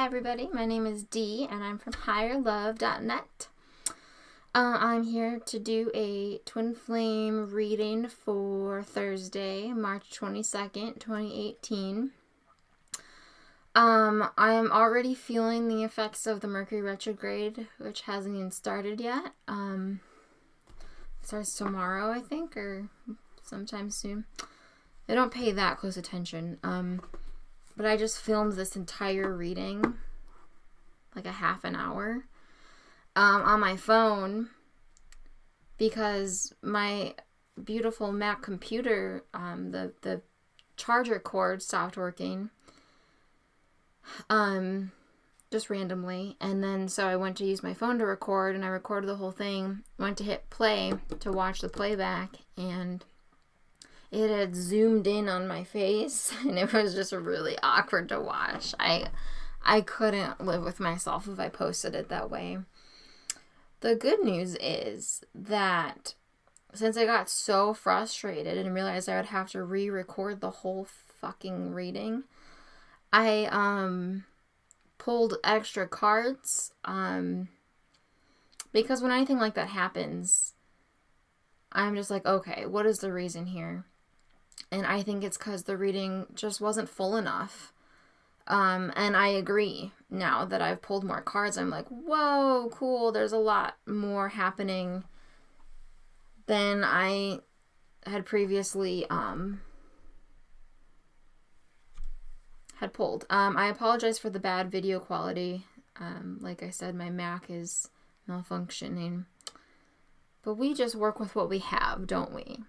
Hi everybody, my name is Dee and I'm from higherlove.net. I'm here to do a Twin Flame reading for Thursday, March 22nd, 2018. I am already feeling the effects of the Mercury retrograde, which hasn't even started yet. It starts tomorrow, I think, or sometime soon. I don't pay that close attention. But I just filmed this entire reading, like a half an hour, on my phone because my beautiful Mac computer, the charger cord stopped working, just randomly. And then so I went to use my phone to record, and I recorded the whole thing, went to hit play to watch the playback, and it had zoomed in on my face, and it was just really awkward to watch. I couldn't live with myself if I posted it that way. The good news is that since I got so frustrated and realized I would have to re-record the whole fucking reading, I pulled extra cards, because when anything like that happens, I'm just like, okay, what is the reason here? And I think it's because the reading just wasn't full enough. And I agree now that I've pulled more cards. I'm like, whoa, cool. There's a lot more happening than I had previously had pulled. I apologize for the bad video quality. Like I said, my Mac is malfunctioning. But we just work with what we have, don't we?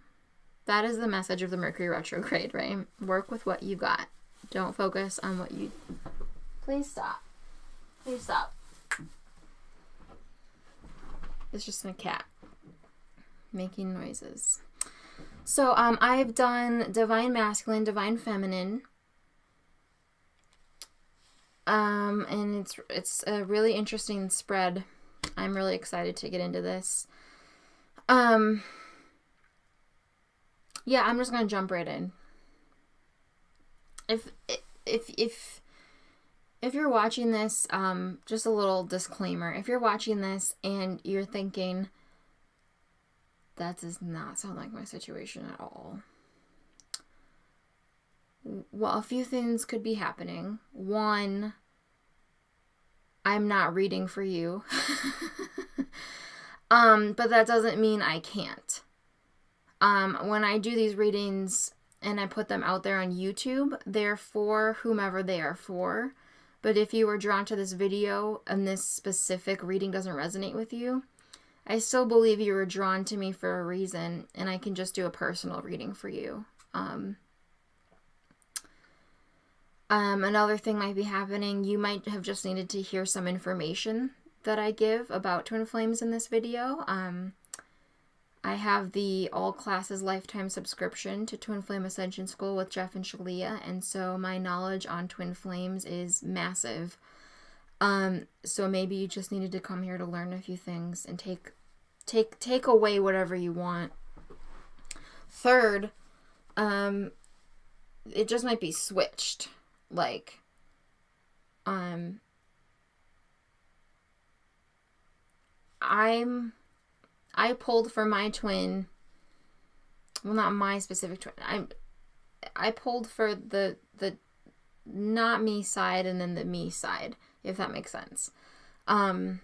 That is the message of the Mercury retrograde, right? Work with what you got. Don't focus on what you... Please stop. Please stop. It's just a cat making noises. So, I've done Divine Masculine, Divine Feminine. And it's a really interesting spread. I'm really excited to get into this. Yeah, I'm just gonna jump right in. If you're watching this, just a little disclaimer. If you're watching this and you're thinking, that does not sound like my situation at all. Well, a few things could be happening. One, I'm not reading for you. But that doesn't mean I can't. When I do these readings and I put them out there on YouTube, they're for whomever they are for. But if you were drawn to this video and this specific reading doesn't resonate with you, I still believe you were drawn to me for a reason, and I can just do a personal reading for you. Another thing might be happening. You might have just needed to hear some information that I give about Twin Flames in this video. I have the all classes lifetime subscription to Twin Flame Ascension School with Jeff and Shaleia, and so my knowledge on Twin Flames is massive. So maybe you just needed to come here to learn a few things and take away whatever you want. Third, it just might be switched. Like, I pulled for my twin, well, not my specific twin. I pulled for the not me side and then the me side, if that makes sense. Honestly,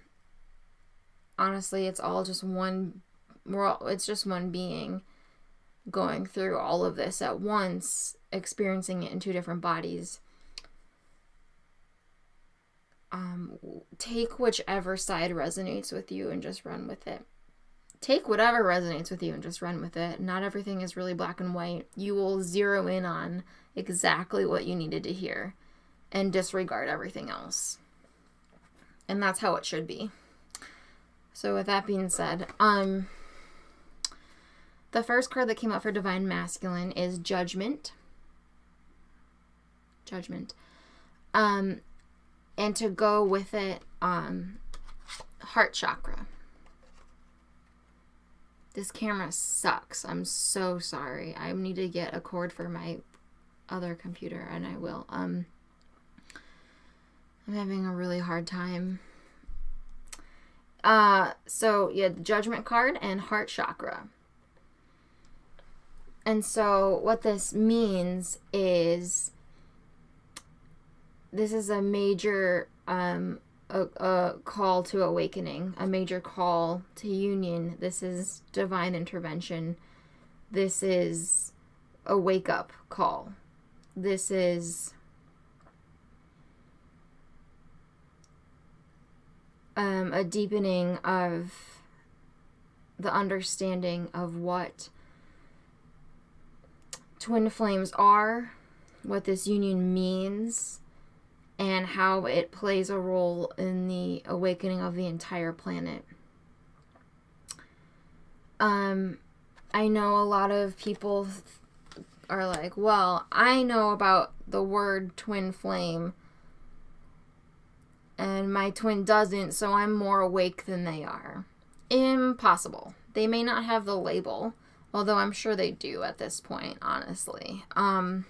it's all just it's just one being going through all of this at once, experiencing it in two different bodies. Take whichever side resonates with you and just run with it. Take whatever resonates with you and just run with it. Not everything is really black and white. You will zero in on exactly what you needed to hear and disregard everything else. And that's how it should be. So with that being said, the first card that came up for Divine Masculine is Judgment. Judgment. And to go with it, Heart Chakra. This camera sucks. I'm so sorry. I need to get a cord for my other computer, and I will. I'm I'm having a really hard time. So you had the Judgment card and Heart Chakra. And so what this means is this is a major a call to awakening, a major call to union. This is divine intervention. This is a wake-up call. This is a deepening of the understanding of what twin flames are, what this union means, and how it plays a role in the awakening of the entire planet. I know a lot of people are like, well, I know about the word twin flame, and my twin doesn't, so I'm more awake than they are. Impossible. They may not have the label, although I'm sure they do at this point, honestly. But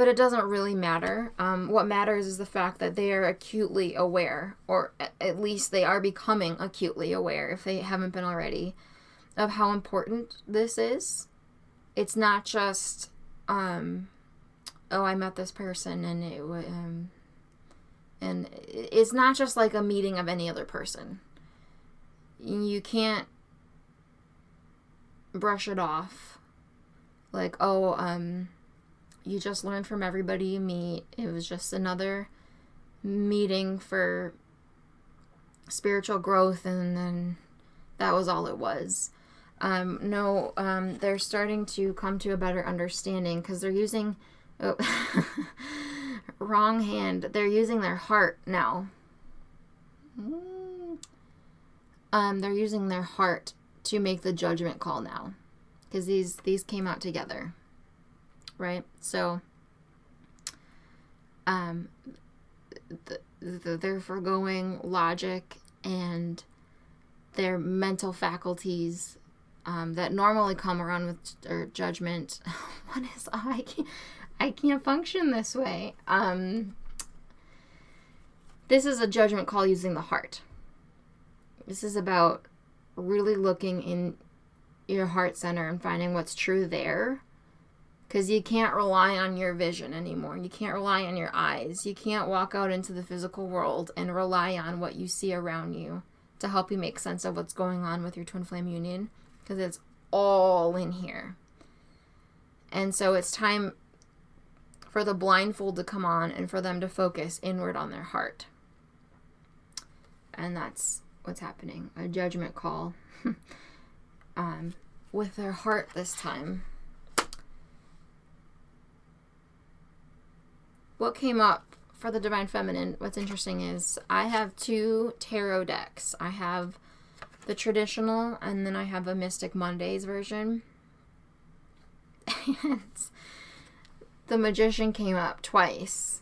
it doesn't really matter. What matters is the fact that they are acutely aware, or at least they are becoming acutely aware, if they haven't been already, of how important this is. It's not just, oh, I met this person and it's not just like a meeting of any other person. You can't brush it off. Like, oh, you just learn from everybody you meet. It was just another meeting for spiritual growth, and then that was all it was. No, they're starting to come to a better understanding because they're using... Oh, wrong hand. They're using their heart now. They're using their heart to make the judgment call now, because these came out together, right? So, they're foregoing logic and their mental faculties that normally come around with judgment. What is... Oh, I can't function this way. This is a judgment call using the heart. This is about really looking in your heart center and finding what's true there. Because you can't rely on your vision anymore. You can't rely on your eyes. You can't walk out into the physical world and rely on what you see around you to help you make sense of what's going on with your twin flame union. Because it's all in here. And so it's time for the blindfold to come on and for them to focus inward on their heart. And that's what's happening. A judgment call with their heart this time. What came up for the Divine Feminine, what's interesting is I have 2 tarot decks. I have the traditional, and then I have a Mystic Mondays version. And the Magician came up twice.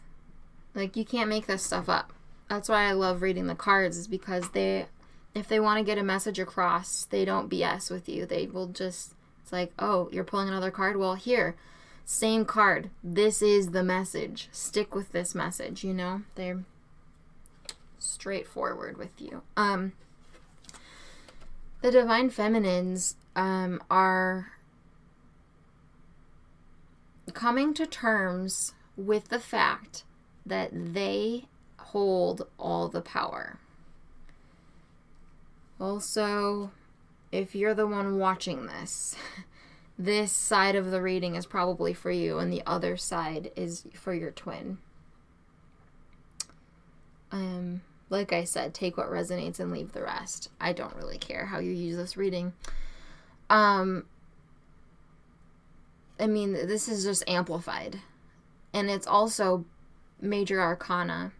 Like, you can't make this stuff up. That's why I love reading the cards, is because if they want to get a message across, they don't BS with you. They will just, it's like, oh, you're pulling another card? Well, here, same card. This is the message. Stick with this message, you know? They're straightforward with you. The Divine Feminines are coming to terms with the fact that they hold all the power. Also, if you're the one watching this, this side of the reading is probably for you, and the other side is for your twin. Like I said, take what resonates and leave the rest. I don't really care how you use this reading. I mean, this is just amplified. And it's also major arcana.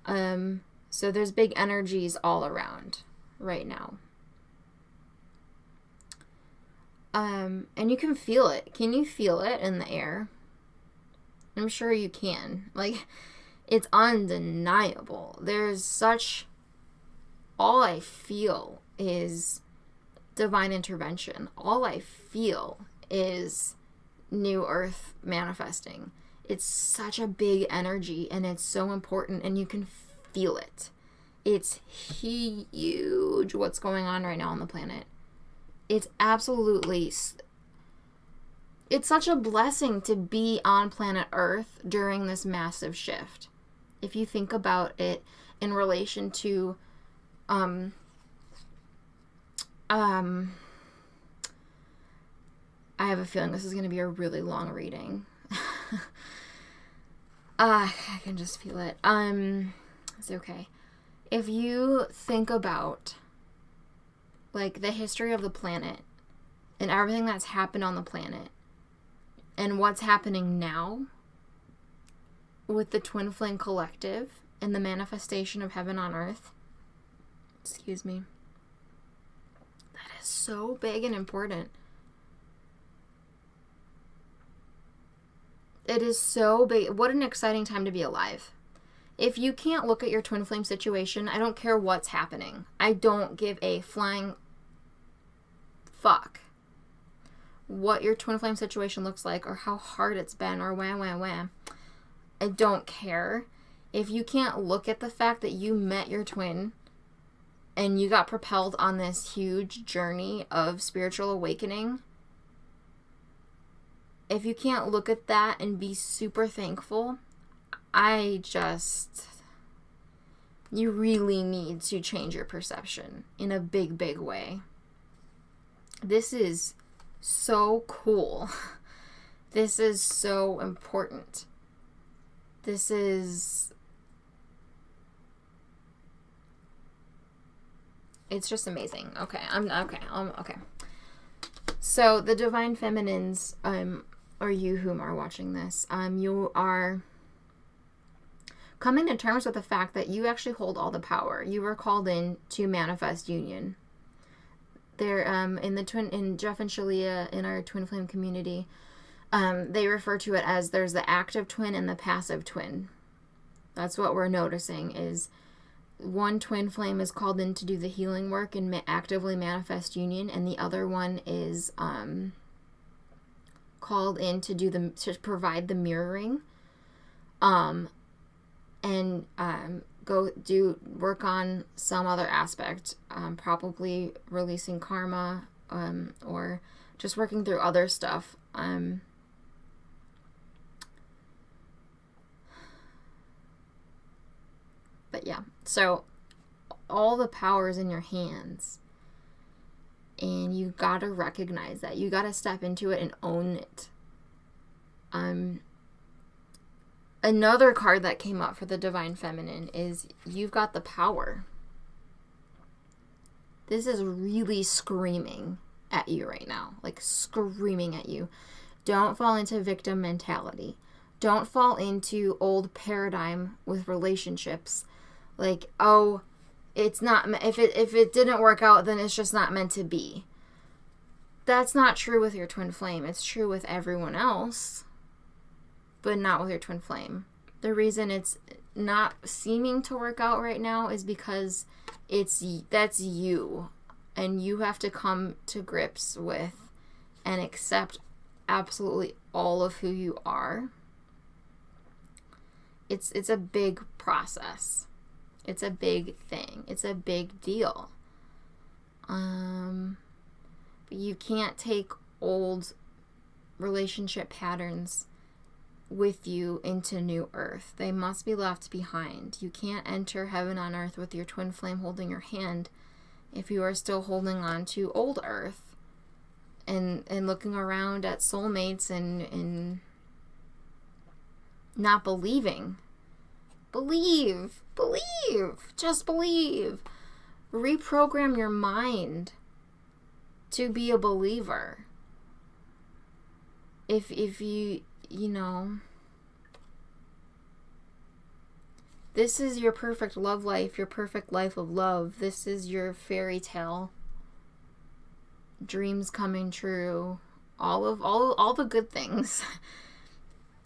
So there's big energies all around right now. And you can feel it. Can you feel it in the air? I'm sure you can. Like, it's undeniable. There's such... All I feel is divine intervention. All I feel is new earth manifesting. It's such a big energy, and it's so important, and you can feel it. It's huge what's going on right now on the planet. It's absolutely... It's such a blessing to be on planet Earth during this massive shift. If you think about it in relation to I have a feeling this is going to be a really long reading. I can just feel it. It's okay. If you think about like the history of the planet and everything that's happened on the planet and what's happening now with the Twin Flame Collective and the manifestation of heaven on earth, excuse me, that is so big and important. It is so big. What an exciting time to be alive. If you can't look at your twin flame situation, I don't care what's happening. I don't give a flying fuck what your twin flame situation looks like or how hard it's been or wham. I don't care. If you can't look at the fact that you met your twin and you got propelled on this huge journey of spiritual awakening, if you can't look at that and be super thankful, you really need to change your perception in a big, big way. This is so cool. This is so important. It's just amazing. Okay. So the divine feminines, or you whom are watching this, you are coming to terms with the fact that you actually hold all the power. You were called in to manifest union. There, in Jeff and Shaleia, in our twin flame community, they refer to it as there's the active twin and the passive twin. That's what we're noticing is one twin flame is called in to do the healing work and actively manifest union, and the other one is called in to provide the mirroring, and go do work on some other aspect, probably releasing karma, or just working through other stuff. But yeah, so all the power is in your hands, and you gotta recognize that. You gotta step into it and own it. Another card that came up for the Divine Feminine is you've got the power. This is really screaming at you right now. Like screaming at you. Don't fall into victim mentality. Don't fall into old paradigm with relationships. Like, oh, it's not, if it didn't work out, then it's just not meant to be. That's not true with your twin flame. It's true with everyone else, but not with your twin flame. The reason it's not seeming to work out right now is because that's you, and you have to come to grips with and accept absolutely all of who you are. It's a big process. It's a big thing. It's a big deal. But you can't take old relationship patterns with you into new earth. They must be left behind. You can't enter heaven on earth with your twin flame holding your hand if you are still holding on to old earth and looking around at soulmates and not believing. Believe. Just believe. Reprogram your mind to be a believer. If you know, this is your perfect love life, your perfect life of love. This is your fairy tale. Dreams coming true. All the good things.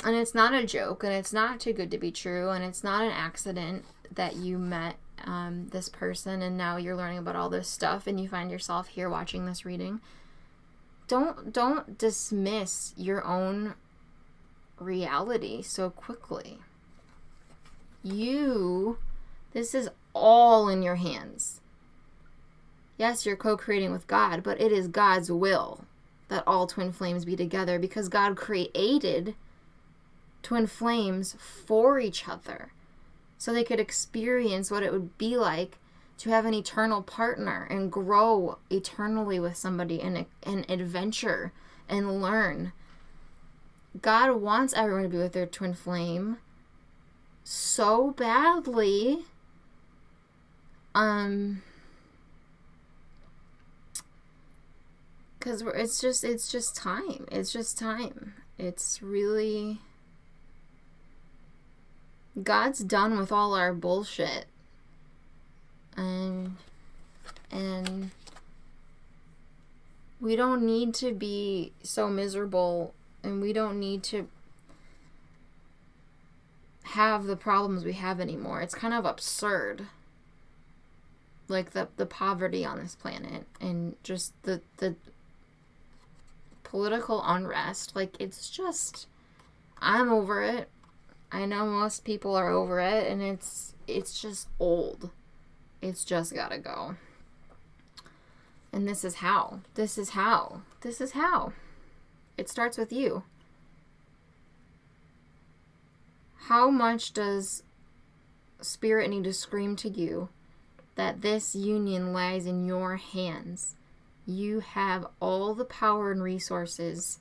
And it's not a joke, and it's not too good to be true, and it's not an accident that you met this person and now you're learning about all this stuff and you find yourself here watching this reading. Don't dismiss your own reality so quickly. This is all in your hands. Yes, you're co-creating with God, but it is God's will that all twin flames be together, because God created twin flames for each other so they could experience what it would be like to have an eternal partner and grow eternally with somebody and adventure and learn. God wants everyone to be with their twin flame so badly. Because it's just time. It's just time. It's really... God's done with all our bullshit. And we don't need to be so miserable, and we don't need to have the problems we have anymore. It's kind of absurd. Like the poverty on this planet, and just the political unrest. Like, it's just, I'm over it. I know most people are over it, and it's just old. It's just gotta go. And this is how. This is how. This is how. It starts with you. How much does Spirit need to scream to you that this union lies in your hands? You have all the power and resources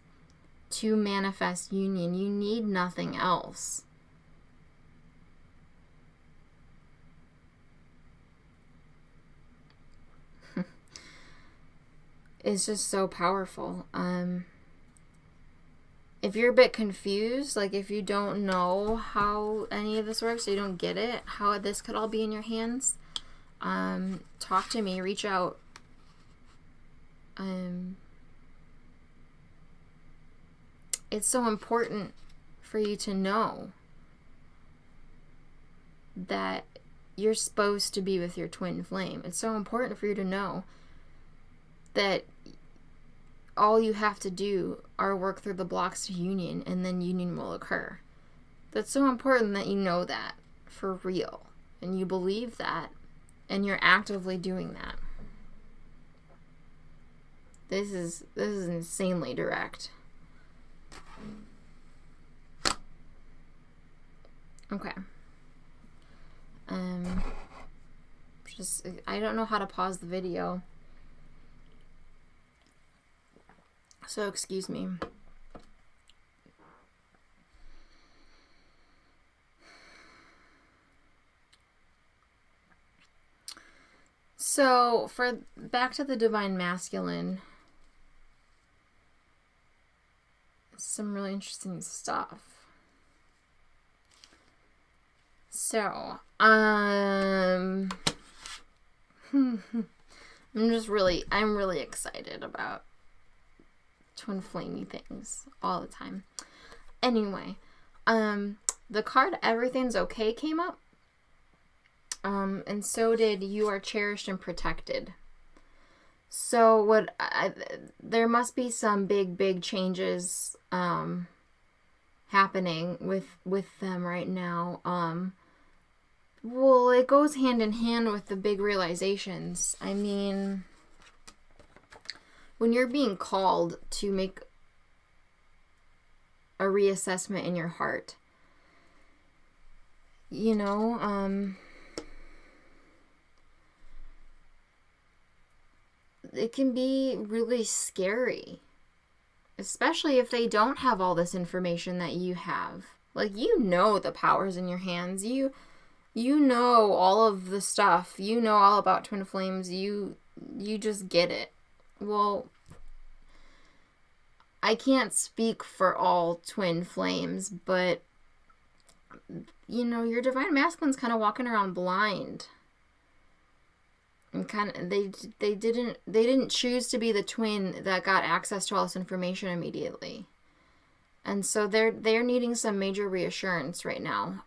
to manifest union. You need nothing else. It's just so powerful. If you're a bit confused, like if you don't know how any of this works, you don't get it, how this could all be in your hands, talk to me, reach out. It's so important for you to know that you're supposed to be with your twin flame. It's so important for you to know that all you have to do are work through the blocks to union, and then union will occur. That's so important that you know that for real, and you believe that, and you're actively doing that. This is insanely direct. Okay. I don't know how to pause the video, so excuse me. So, for back to the divine masculine, some really interesting stuff. So, I'm really excited about twin flamey things all the time. Anyway, the card Everything's Okay came up. And so did You Are Cherished and Protected. So there must be some big changes happening with them right now. Well, it goes hand in hand with the big realizations. I mean, when you're being called to make a reassessment in your heart, you know, it can be really scary, especially if they don't have all this information that you have. Like, you know the power's in your hands. You know all of the stuff. You know all about twin flames. You just get it. Well, I can't speak for all twin flames, but you know, your divine masculine's kind of walking around blind. And kind of they didn't choose to be the twin that got access to all this information immediately. And so they're needing some major reassurance right now.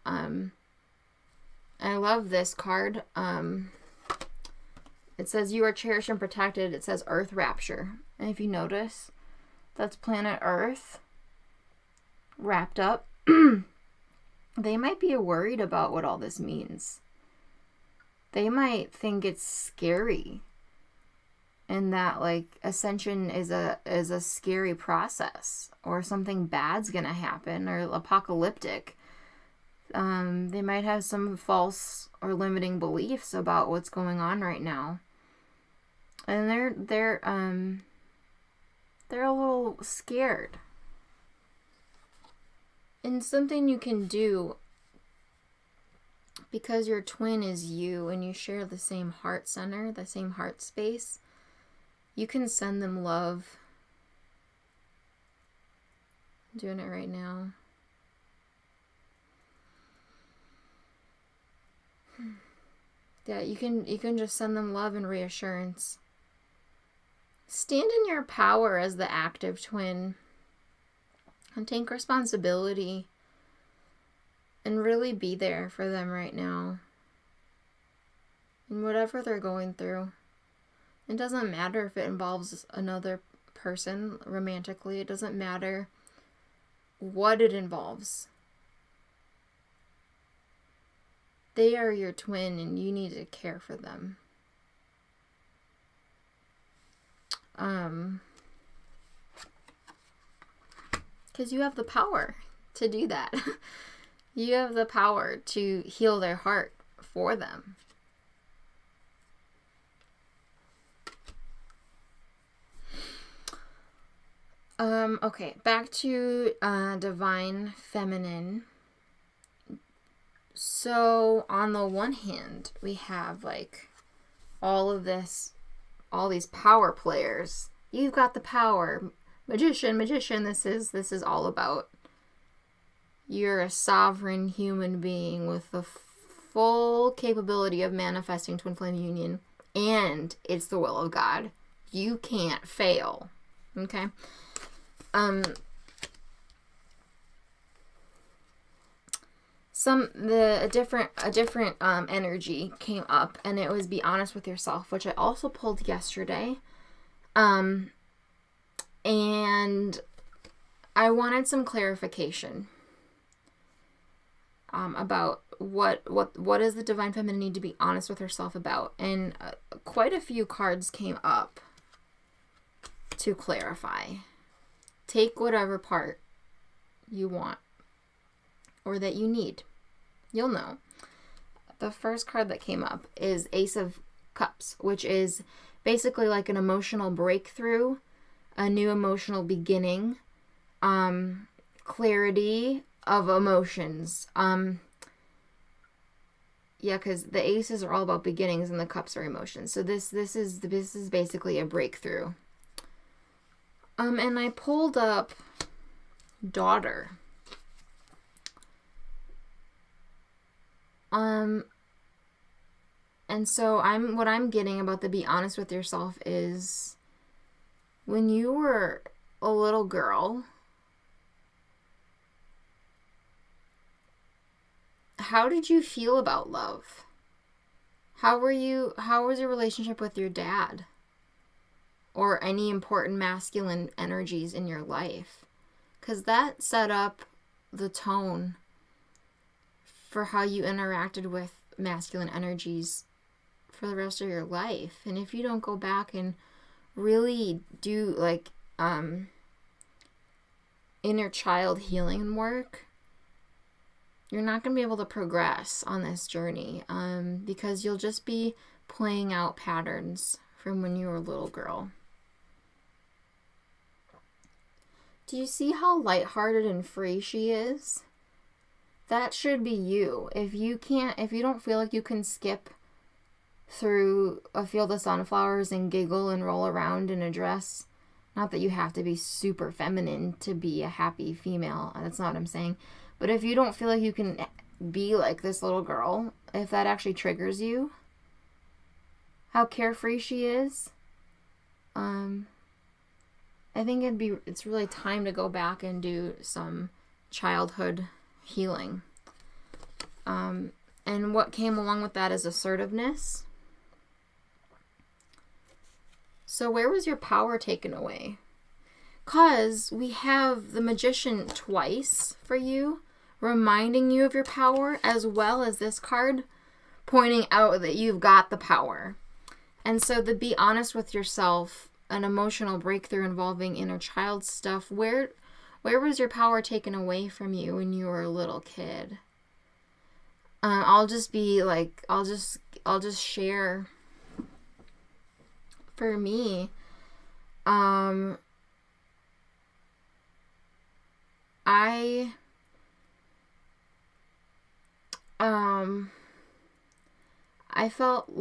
I love this card. It says You Are Cherished and Protected. It says Earth Rapture. And if you notice, that's planet Earth wrapped up, they might be worried about what all this means. They might think it's scary, and that like ascension is a scary process, or something bad's gonna happen, or apocalyptic. They might have some false or limiting beliefs about what's going on right now, and they're a little scared. And something you can do, because your twin is you and you share the same heart center, the same heart space, you can send them love. I'm doing it right now. Yeah, you can just send them love and reassurance. Stand in your power as the active twin and take responsibility and really be there for them right now. And whatever they're going through. It doesn't matter if it involves another person romantically. It doesn't matter what it involves. They are your twin and you need to care for them. Because you have the power to do that. You have the power to heal their heart for them. Okay, back to divine feminine. So on the one hand, we have like all these power players. You've got the power. Magician, this is all about. You're a sovereign human being with the full capability of manifesting twin flame union, and it's the will of God. You can't fail. Okay? A different energy came up, and it was be honest with yourself, which I also pulled yesterday. And I wanted some clarification about what does the divine feminine need to be honest with herself about, and quite a few cards came up to clarify. Take whatever part you want or that you need. You'll know. The first card that came up is Ace of Cups, which is basically like an emotional breakthrough, a new emotional beginning, clarity of emotions. Yeah, because the aces are all about beginnings and the cups are emotions. So this is basically a breakthrough. And I pulled up Daughter. And so what I'm getting about the be honest with yourself is when you were a little girl, how did you feel about love? How was your relationship with your dad? Or any important masculine energies in your life? Because that set up the tone for how you interacted with masculine energies for the rest of your life. And if you don't go back and really do like inner child healing work, you're not going to be able to progress on this journey, because you'll just be playing out patterns from when you were a little girl. Do you see how lighthearted and free she is? That should be you. If you don't feel like you can skip through a field of sunflowers and giggle and roll around in a dress, not that you have to be super feminine to be a happy female, that's not what I'm saying, but if you don't feel like you can be like this little girl, if that actually triggers you, how carefree she is, I think it's really time to go back and do some childhood healing. And what came along with that is assertiveness. So where was your power taken away? Because we have the Magician twice for you, reminding you of your power, as well as this card pointing out that you've got the power. And so to be honest with yourself, an emotional breakthrough involving inner child stuff, where was your power taken away from you when you were a little kid? I'll just share. For me, I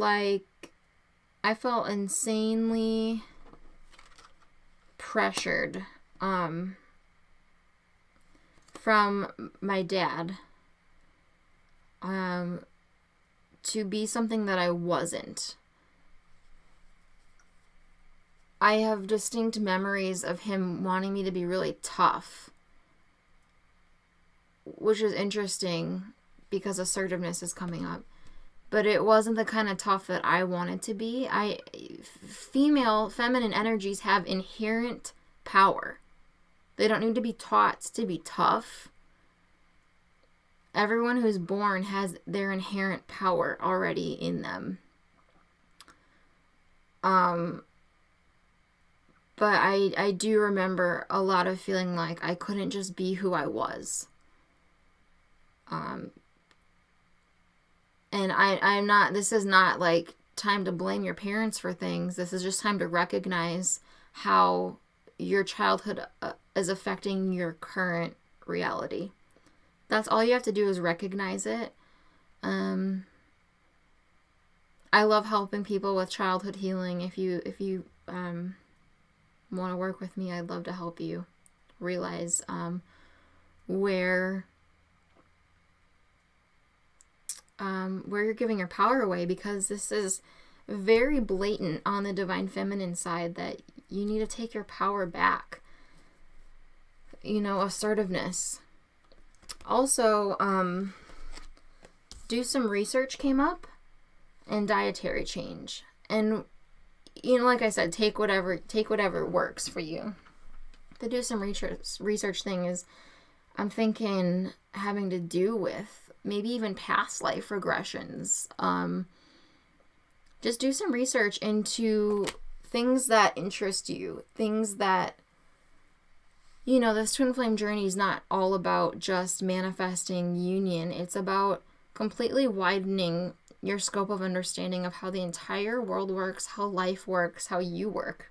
felt insanely pressured from my dad to be something that I wasn't. I have distinct memories of him wanting me to be really tough, which is interesting because assertiveness is coming up. But it wasn't the kind of tough that I wanted to be. Feminine energies have inherent power. They don't need to be taught to be tough. Everyone who's born has their inherent power already in them. But I do remember a lot of feeling like I couldn't just be who I was. And I'm not, this is not like time to blame your parents for things. This is just time to recognize how your childhood is affecting your current reality. That's all you have to do is recognize it. I love helping people with childhood healing. If you want to work with me, I'd love to help you realize where you're giving your power away, because this is very blatant on the divine feminine side that you need to take your power back. Assertiveness. Also, do some research came up, and dietary change. And like I said, take whatever works for you. To do some research thing is, I'm thinking, having to do with maybe even past life regressions. Just do some research into things that interest you, things that, this twin flame journey is not all about just manifesting union. It's about completely widening your scope of understanding of how the entire world works, how life works, how you work.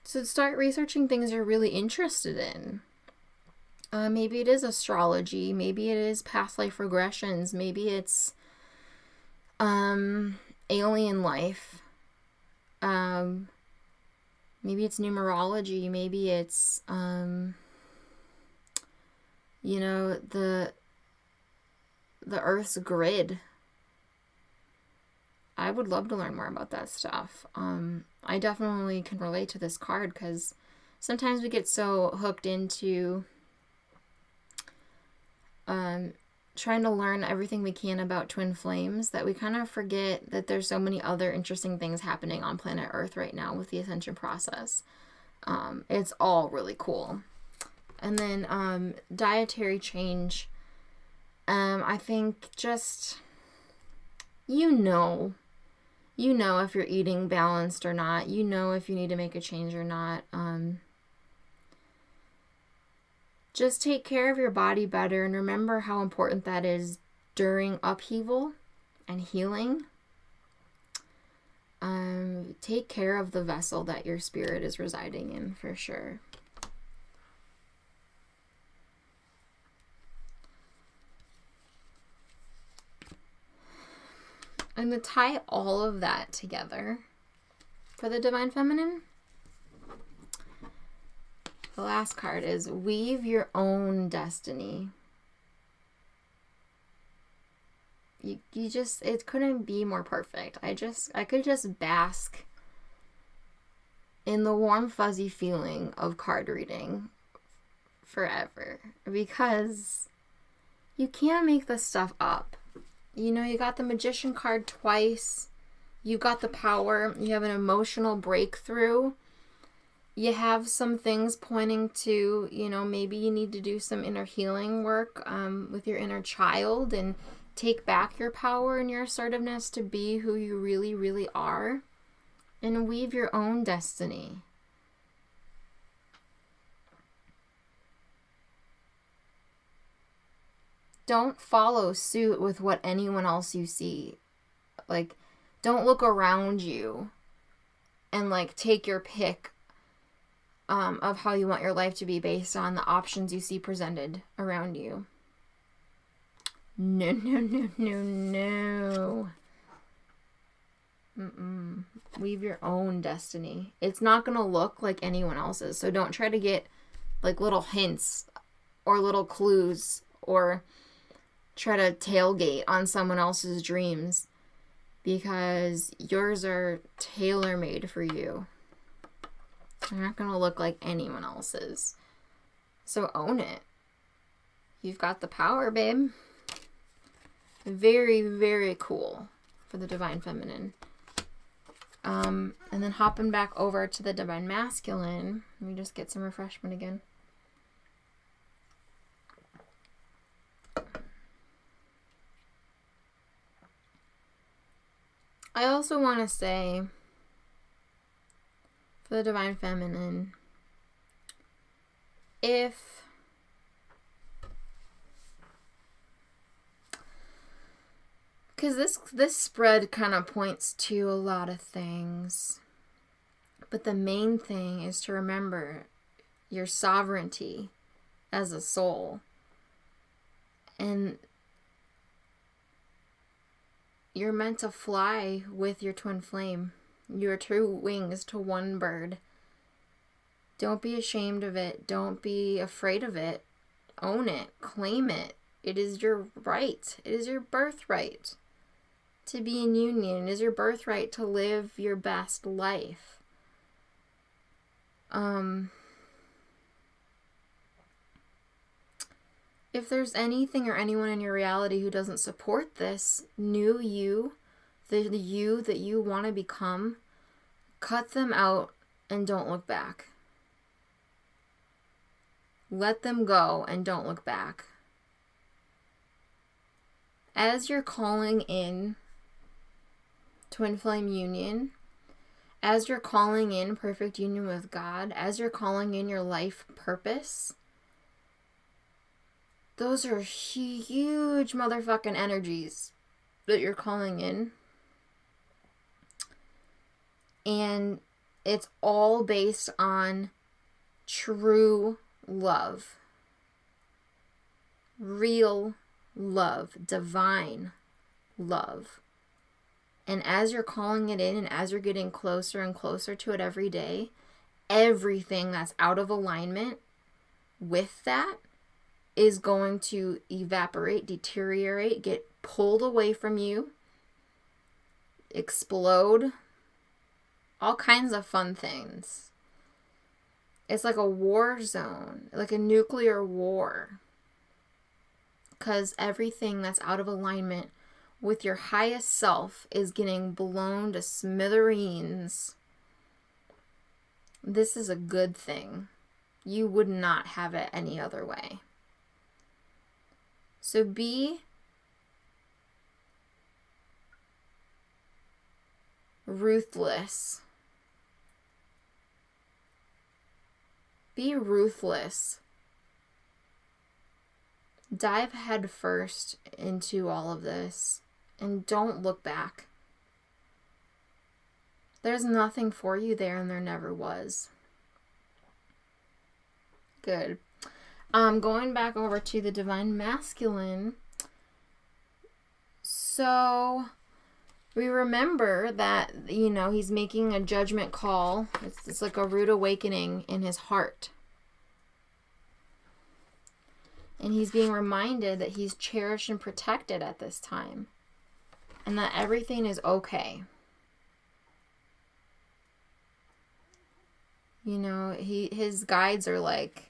So start researching things you're really interested in. Maybe it is astrology. Maybe it is past life regressions. Maybe it's alien life. Maybe it's numerology. Maybe it's the Earth's grid. I would love to learn more about that stuff. I definitely can relate to this card, because sometimes we get so hooked into trying to learn everything we can about twin flames that we kind of forget that there's so many other interesting things happening on planet Earth right now with the ascension process. It's all really cool. And then dietary change. I think just, if you're eating balanced or not. If you need to make a change or not. Just take care of your body better, and remember how important that is during upheaval and healing. Take care of the vessel that your spirit is residing in, for sure. And to tie all of that together for the divine feminine, the last card is weave your own destiny. It couldn't be more perfect. I could just bask in the warm fuzzy feeling of card reading forever, because you can't make this stuff up. You got the Magician card twice. You've got the power. You have an emotional breakthrough. You have some things pointing to, maybe you need to do some inner healing work with your inner child and take back your power and your assertiveness to be who you really, really are and weave your own destiny. Don't follow suit with what anyone else you see. Like, don't look around you and, like, take your pick of how you want your life to be based on the options you see presented around you. No, no, no, no, no. Weave your own destiny. It's not going to look like anyone else's. So don't try to get, like, little hints or little clues or try to tailgate on someone else's dreams, because yours are tailor-made for you. They're not going to look like anyone else's. So own it. You've got the power, babe. Very, very cool for the Divine Feminine. And then hopping back over to the Divine Masculine. Let me just get some refreshment again. I also want to say, for the Divine Feminine, because this spread kind of points to a lot of things, but the main thing is to remember your sovereignty as a soul, and you're meant to fly with your twin flame. Your true wings to one bird. Don't be ashamed of it. Don't be afraid of it. Own it. Claim it. It is your right. It is your birthright to be in union. It is your birthright to live your best life. If there's anything or anyone in your reality who doesn't support this new you, the you that you want to become, cut them out and don't look back. Let them go and don't look back. As you're calling in twin flame union, as you're calling in perfect union with God, as you're calling in your life purpose, those are huge motherfucking energies that you're calling in. And it's all based on true love. Real love. Divine love. And as you're calling it in and as you're getting closer and closer to it every day, everything that's out of alignment with that is going to evaporate, deteriorate, get pulled away from you, explode. All kinds of fun things. It's like a war zone, like a nuclear war. Because everything that's out of alignment with your highest self is getting blown to smithereens. This is a good thing. You would not have it any other way. So be ruthless. Be ruthless. Dive head first into all of this and don't look back. There's nothing for you there and there never was. Good. Going back over to the Divine Masculine. So we remember that, he's making a judgment call. It's like a rude awakening in his heart. And he's being reminded that he's cherished and protected at this time. And that everything is okay. His guides are like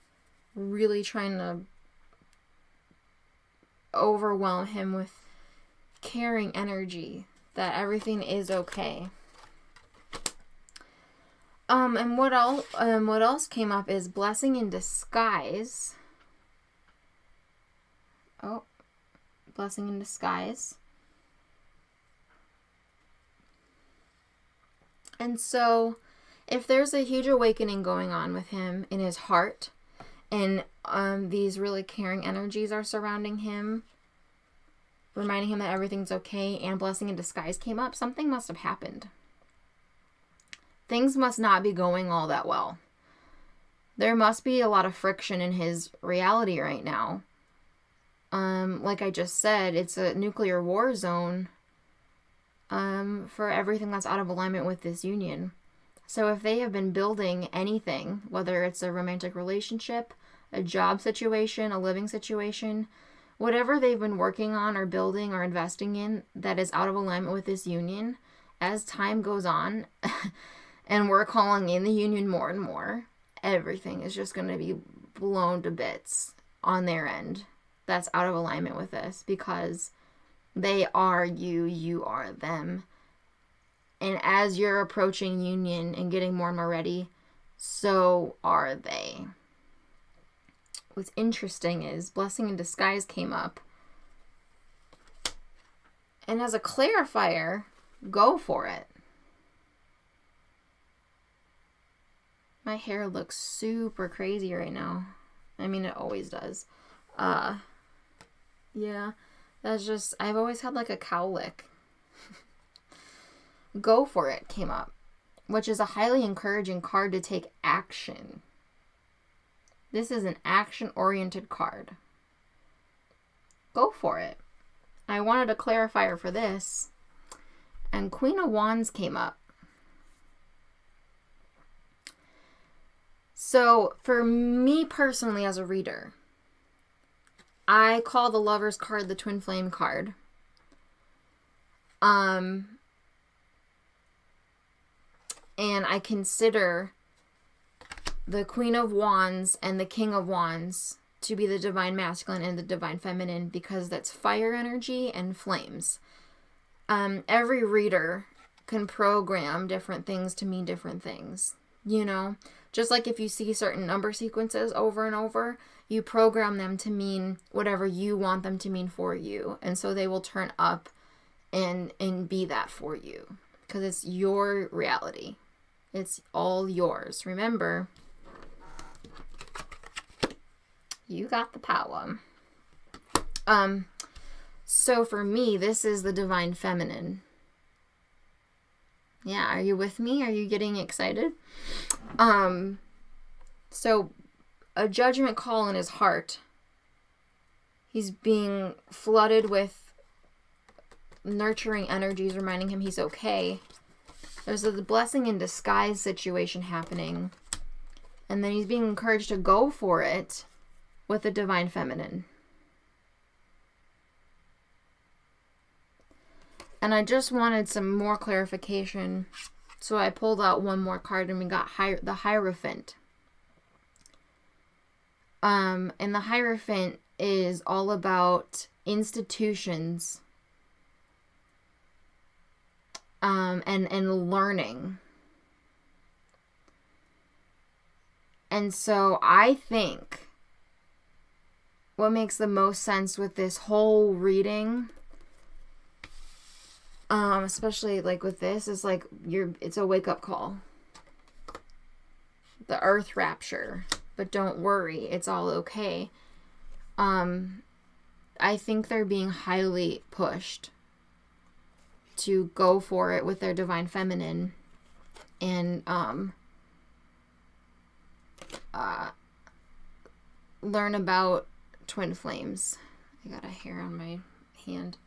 really trying to overwhelm him with caring energy that everything is okay. And what else came up is blessing in disguise. Oh, blessing in disguise. And so, if there's a huge awakening going on with him in his heart, and these really caring energies are surrounding him, reminding him that everything's okay, and blessing in disguise came up, something must have happened. Things must not be going all that well. There must be a lot of friction in his reality right now. Like I just said, it's a nuclear war zone for everything that's out of alignment with this union. So if they have been building anything, whether it's a romantic relationship, a job situation, a living situation, whatever they've been working on or building or investing in that is out of alignment with this union, as time goes on, and we're calling in the union more and more, everything is just going to be blown to bits on their end that's out of alignment with this, because they are you, you are them. And as you're approaching union and getting more and more ready, so are they. What's interesting is blessing in disguise came up. And as a clarifier, go for it. My hair looks super crazy right now. I mean, it always does. Yeah, that's just, I've always had like a cowlick. Go for it came up, which is a highly encouraging card to take action. This is an action-oriented card. Go for it. I wanted a clarifier for this, and Queen of Wands came up. So, for me personally as a reader, I call the Lover's card the Twin Flame card. And I consider the Queen of Wands and the King of Wands to be the Divine Masculine and the Divine Feminine, because that's fire energy and flames. Every reader can program different things to mean different things, you know? Just like if you see certain number sequences over and over, you program them to mean whatever you want them to mean for you. And so they will turn up and be that for you, because it's your reality. It's all yours. Remember, you got the power. So for me, this is the Divine Feminine. Yeah, are you with me? Are you getting excited? So a judgment call in his heart. He's being flooded with nurturing energies, reminding him he's okay. There's a blessing in disguise situation happening. And then he's being encouraged to go for it with the Divine Feminine. And I just wanted some more clarification. So I pulled out one more card and we got the Hierophant. And the Hierophant is all about institutions and learning. And so I think what makes the most sense with this whole reading, especially like with this, is like it's a wake-up call. The earth rapture. But don't worry, it's all okay. I think they're being highly pushed to go for it with their Divine Feminine and learn about twin flames. I got a hair on my hand.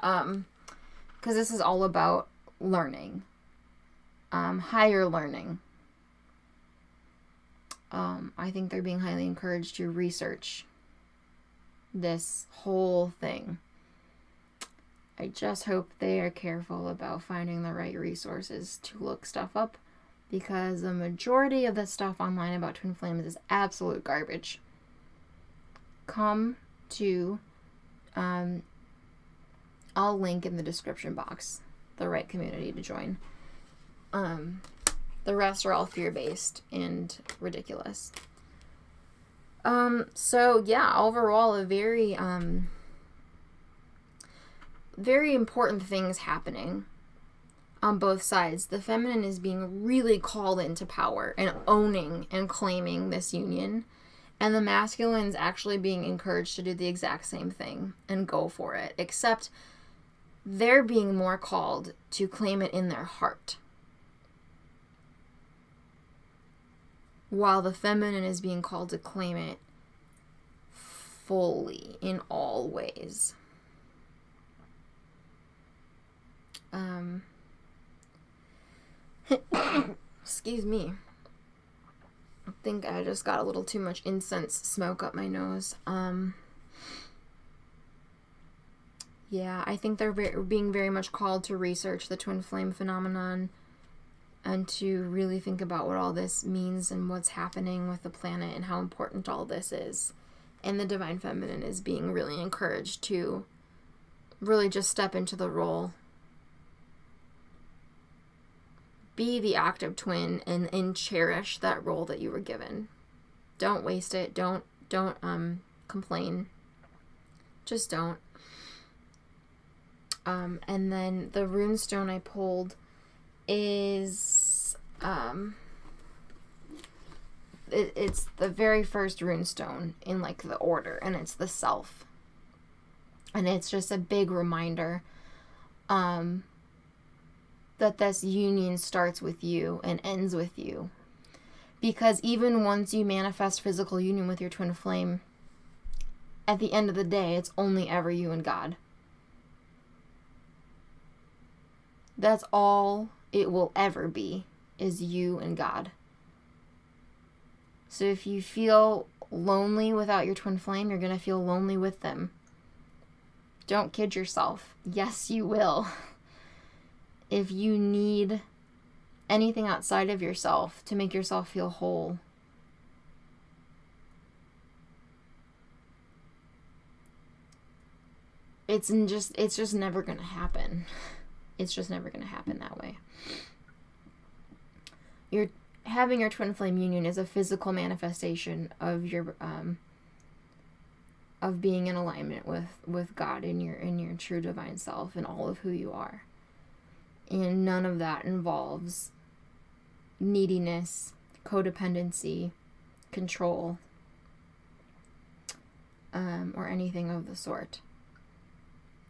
Because this is all about learning. Higher learning. I think they're being highly encouraged to research this whole thing. I just hope they are careful about finding the right resources to look stuff up, because the majority of the stuff online about twin flames is absolute garbage. Come to, I'll link in the description box the right community to join. The rest are all fear-based and ridiculous. So yeah, overall a very, very important things happening on both sides. The feminine is being really called into power and owning and claiming this union. And the masculine's actually being encouraged to do the exact same thing and go for it. Except they're being more called to claim it in their heart, while the feminine is being called to claim it fully in all ways. Excuse me. I think I just got a little too much incense smoke up my nose. Yeah, I think they're being very much called to research the twin flame phenomenon and to really think about what all this means and what's happening with the planet and how important all this is. And the divine feminine is being really encouraged to really just step into the role. Be the active twin and cherish that role that you were given. Don't waste it. Don't complain. Just don't. And then the runestone I pulled is it's the very first runestone in like the order, and it's the self. And it's just a big reminder that this union starts with you and ends with you. Because even once you manifest physical union with your twin flame, at the end of the day, it's only ever you and God. That's all it will ever be, is you and God. So if you feel lonely without your twin flame, you're going to feel lonely with them. Don't kid yourself. Yes, you will. If you need anything outside of yourself to make yourself feel whole, it's just never going to happen. It's just never going to happen that way. Having your twin flame union is a physical manifestation of your of being in alignment with God in your true divine self and all of who you are. And none of that involves neediness, codependency, control, or anything of the sort.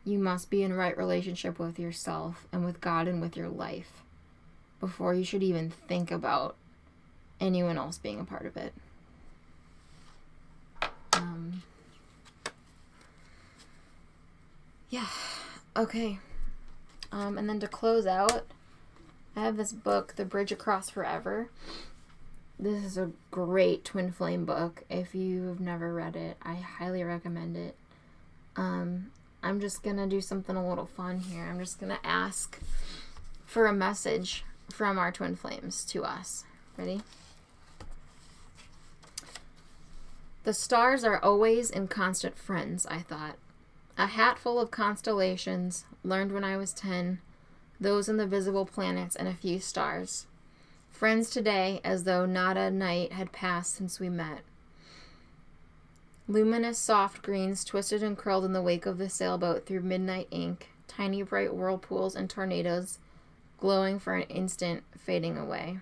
You must be in right relationship with yourself and with God and with your life before you should even think about anyone else being a part of it. Yeah. Okay. And then to close out, I have this book, The Bridge Across Forever. This is a great twin flame book. If you've never read it, I highly recommend it. I'm just going to do something a little fun here. I'm just going to ask for a message from our twin flames to us. Ready? The stars are always and constant friends, I thought. A hat full of constellations, learned when I was 10, those in the visible planets and a few stars. Friends today, as though not a night had passed since we met. Luminous soft greens twisted and curled in the wake of the sailboat through midnight ink, tiny bright whirlpools and tornadoes, glowing for an instant, fading away.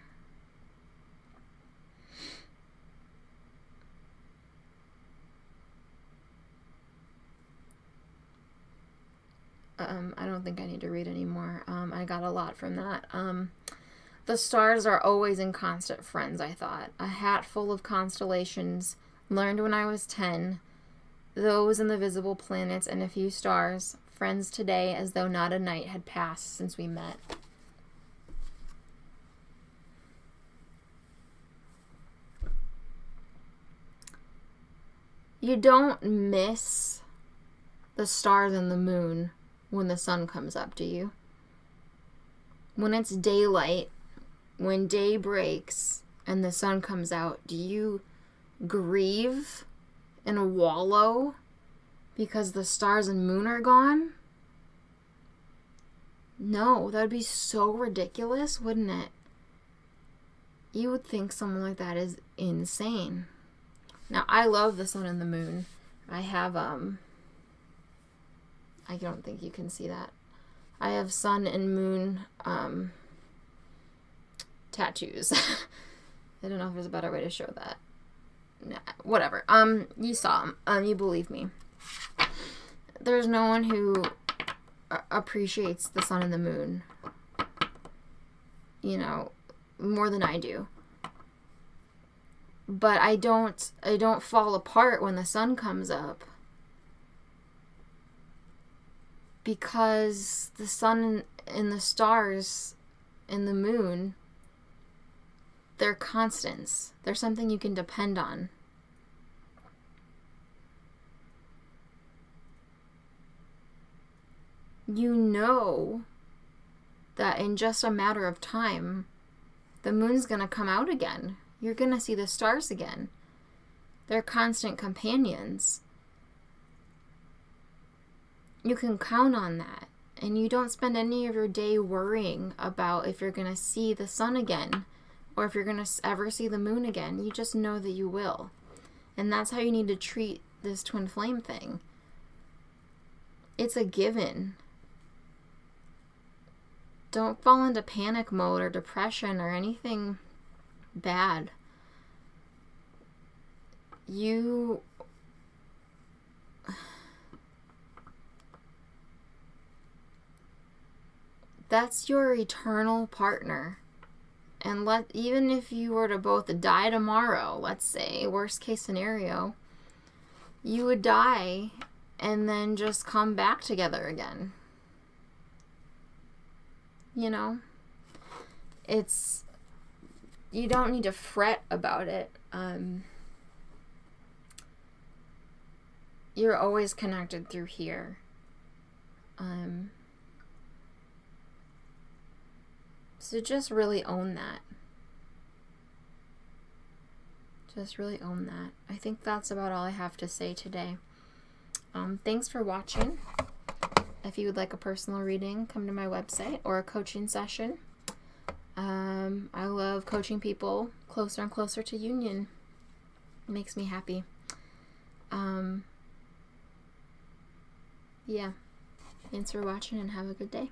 I don't think I need to read anymore. I got a lot from that. The stars are always in constant friends, I thought. A hat full of constellations, learned when I was 10. Those in the visible planets and a few stars. Friends today, as though not a night had passed since we met. You don't miss the stars and the moon when the sun comes up, do you? When it's daylight, when day breaks and the sun comes out, do you grieve and wallow because the stars and moon are gone? No, that would be so ridiculous, wouldn't it? You would think someone like that is insane. Now, I love the sun and the moon. I have, I don't think you can see that. I have sun and moon, tattoos. I don't know if there's a better way to show that. Nah, whatever. You saw them. You believe me. There's no one who appreciates the sun and the moon, you know, more than I do. But I don't fall apart when the sun comes up, because the sun and the stars and the moon, they're constants. They're something you can depend on. You know that in just a matter of time, the moon's going to come out again. You're going to see the stars again. They're constant companions. You can count on that. And you don't spend any of your day worrying about if you're going to see the sun again or if you're going to ever see the moon again. You just know that you will. And that's how you need to treat this twin flame thing. It's a given. Don't fall into panic mode or depression or anything bad. That's your eternal partner. And even if you were to both die tomorrow, let's say, worst case scenario, you would die and then just come back together again. You know? You don't need to fret about it. You're always connected through here. So just really own that. Just really own that. I think that's about all I have to say today. Thanks for watching. If you would like a personal reading, come to my website, or a coaching session. I love coaching people closer and closer to union. It makes me happy. Yeah. Thanks for watching and have a good day.